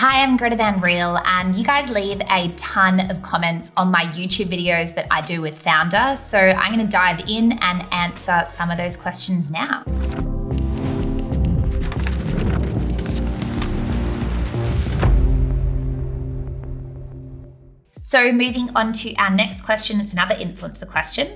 Hi, I'm Greta Van Riel, and you guys leave a ton of comments on my YouTube videos that I do with Foundr. So I'm going to dive in and answer some of those questions now. So moving on to our next question, it's another influencer question.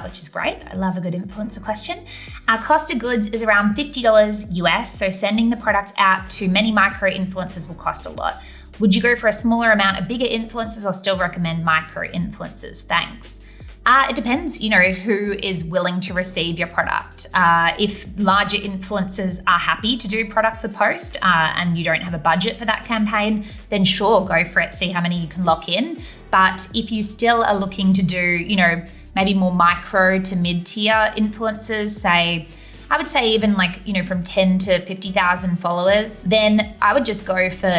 Which is great. I love a good influencer question. Our cost of goods is around $50 US, so sending the product out to many micro influencers will cost a lot. Would you go for a smaller amount of bigger influencers or still recommend micro influencers? Thanks. It depends, who is willing to receive your product. If larger influencers are happy to do product for post and you don't have a budget for that campaign, then sure, go for it, see how many you can lock in. But if you still are looking to do, maybe more micro to mid-tier influencers, say, I would say even from 10 to 50,000 followers, then I would just go for,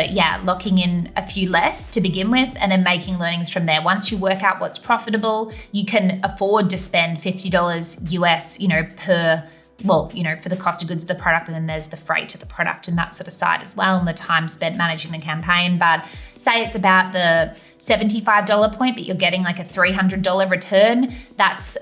locking in a few less to begin with and then making learnings from there. Once you work out what's profitable, you can afford to spend $50 US, for the cost of goods of the product, and then there's the freight of the product and that sort of side as well, and the time spent managing the campaign. But say it's about the $75 point, but you're getting like a $300 return, that's,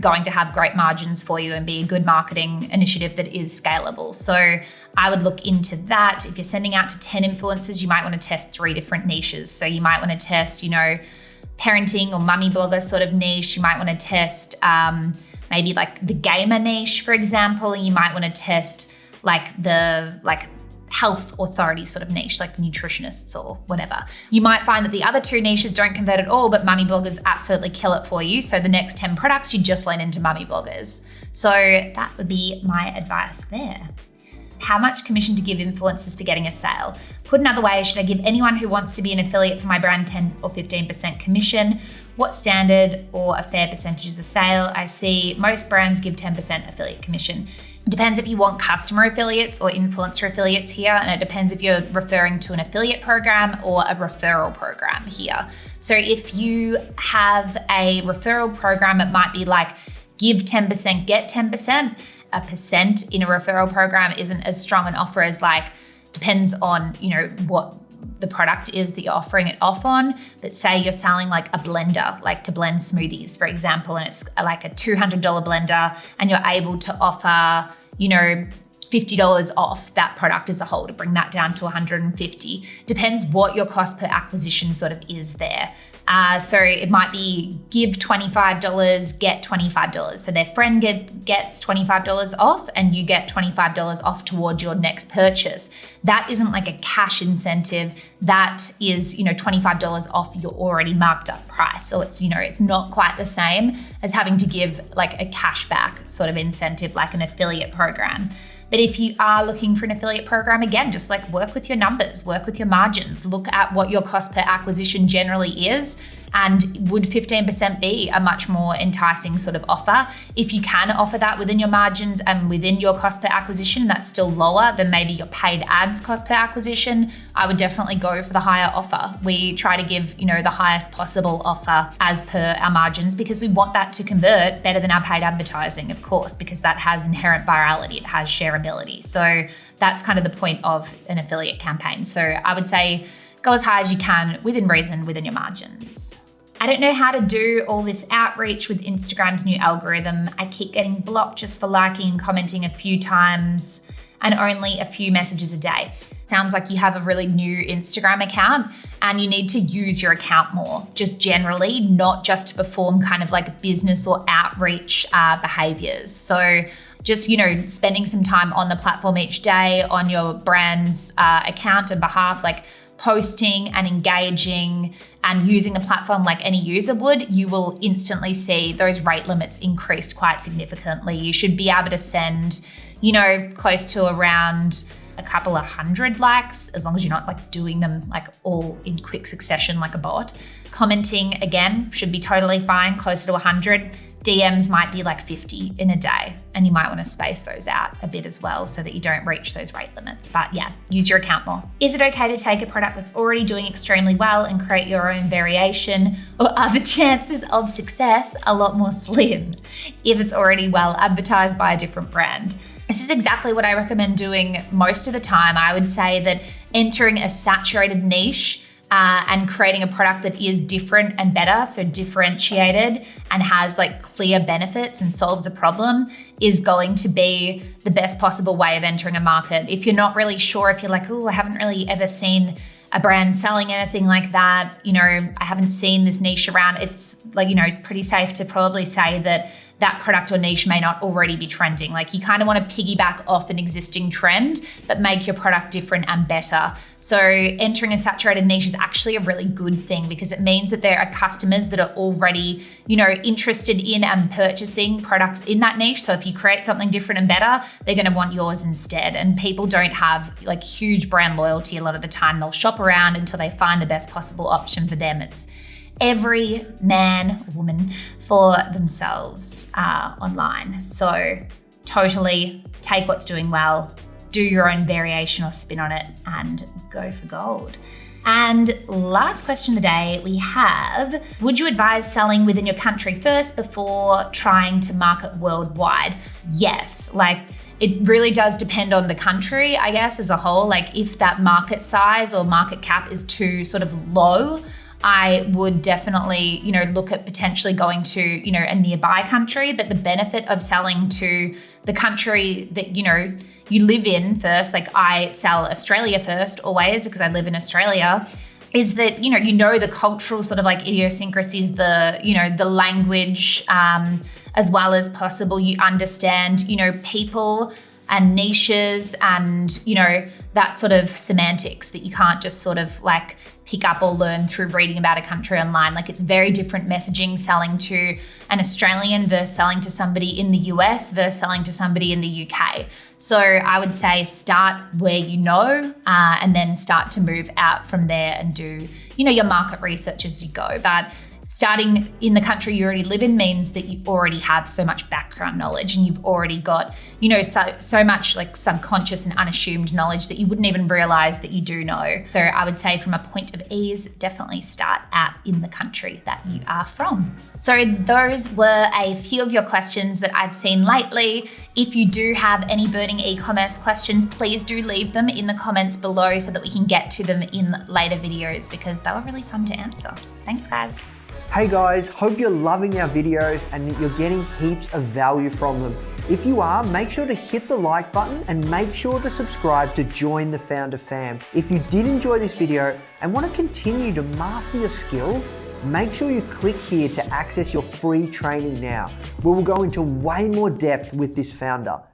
going to have great margins for you and be a good marketing initiative that is scalable. So I would look into that. If you're sending out to 10 influencers, you might want to test 3 different niches. So you might want to test, parenting or mummy blogger sort of niche. You might want to test, maybe like the gamer niche, for example, and you might want to test the health authority sort of niche, like nutritionists or whatever. You might find that the other 2 niches don't convert at all, but mummy bloggers absolutely kill it for you. So the next 10 products, you just lean into mummy bloggers. So that would be my advice there. How much commission to give influencers for getting a sale? Put another way, should I give anyone who wants to be an affiliate for my brand 10 or 15% commission? What standard or a fair percentage of the sale? I see most brands give 10% affiliate commission. It depends if you want customer affiliates or influencer affiliates here, and it depends if you're referring to an affiliate program or a referral program here. So if you have a referral program, it might be like give 10%, get 10%. A percent in a referral program isn't as strong an offer as depends on, what the product is that you're offering it off on. But say you're selling like a blender, like to blend smoothies, for example, and it's like a $200 blender and you're able to offer, $50 off that product as a whole to bring that down to $150. Depends what your cost per acquisition sort of is there. So it might be give $25, get $25. So their friend gets $25 off and you get $25 off toward your next purchase. That isn't like a cash incentive. That is, $25 off your already marked up price. So it's, it's not quite the same as having to give like a cashback sort of incentive, like an affiliate program. But if you are looking for an affiliate program, again, just work with your numbers, work with your margins, look at what your cost per acquisition generally is, and would 15% be a much more enticing sort of offer? If you can offer that within your margins and within your cost per acquisition, that's still lower than maybe your paid ads cost per acquisition, I would definitely go for the higher offer. We try to give, the highest possible offer as per our margins because we want that to convert better than our paid advertising, of course, because that has inherent virality, it has shareability. So that's kind of the point of an affiliate campaign. So I would say go as high as you can within reason, within your margins. I don't know how to do all this outreach with Instagram's new algorithm. I keep getting blocked just for liking and commenting a few times and only a few messages a day. Sounds like you have a really new Instagram account and you need to use your account more, just generally, not just to perform kind of like business or outreach behaviors. So just, spending some time on the platform each day on your brand's account and behalf, posting and engaging and using the platform like any user would, you will instantly see those rate limits increased quite significantly. You should be able to send, close to around a couple of 100 likes, as long as you're not doing them all in quick succession like a bot. Commenting, again, should be totally fine, closer to 100. DMs might be 50 in a day, and you might want to space those out a bit as well so that you don't reach those rate limits. But yeah, use your account more. Is it okay to take a product that's already doing extremely well and create your own variation, or are the chances of success a lot more slim if it's already well advertised by a different brand? This is exactly what I recommend doing most of the time. I would say that entering a saturated niche and creating a product that is different and better, so differentiated and has like clear benefits and solves a problem, is going to be the best possible way of entering a market. If you're not really sure, if you're like, oh, I haven't really ever seen a brand selling anything like that, I haven't seen this niche around, it's like, pretty safe to probably say that that product or niche may not already be trending. Like you kind of want to piggyback off an existing trend, but make your product different and better. So entering a saturated niche is actually a really good thing because it means that there are customers that are already, interested in and purchasing products in that niche. So if you create something different and better, they're going to want yours instead. And people don't have like huge brand loyalty a lot of the time. They'll shop around until they find the best possible option for them. It's every man, woman for themselves online. So totally take what's doing well, do your own variation or spin on it, and go for gold. And last question of the day we have, would you advise selling within your country first before trying to market worldwide? Yes, it really does depend on the country, I guess, as a whole. Like if that market size or market cap is too sort of low, I would definitely, look at potentially going to, a nearby country. But the benefit of selling to the country that, you live in first, like I sell Australia first always because I live in Australia, is that, the cultural sort of like idiosyncrasies, the language, as well as possible. You understand, people and niches and, that sort of semantics that you can't just sort of like pick up or learn through reading about a country online. Like it's very different messaging selling to an Australian versus selling to somebody in the US versus selling to somebody in the UK. So I would say start where and then start to move out from there and do, your market research as you go. But starting in the country you already live in means that you already have so much background knowledge and you've already got, so much like subconscious and unassumed knowledge that you wouldn't even realize that you do know. So I would say from a point of ease, definitely start out in the country that you are from. So those were a few of your questions that I've seen lately. If you do have any burning e-commerce questions, please do leave them in the comments below so that we can get to them in later videos because they were really fun to answer. Thanks, guys. Hey guys, hope you're loving our videos and that you're getting heaps of value from them. If you are, make sure to hit the like button and make sure to subscribe to join the Foundr Fam. If you did enjoy this video and want to continue to master your skills, make sure you click here to access your free training now, where we'll go into way more depth with this founder.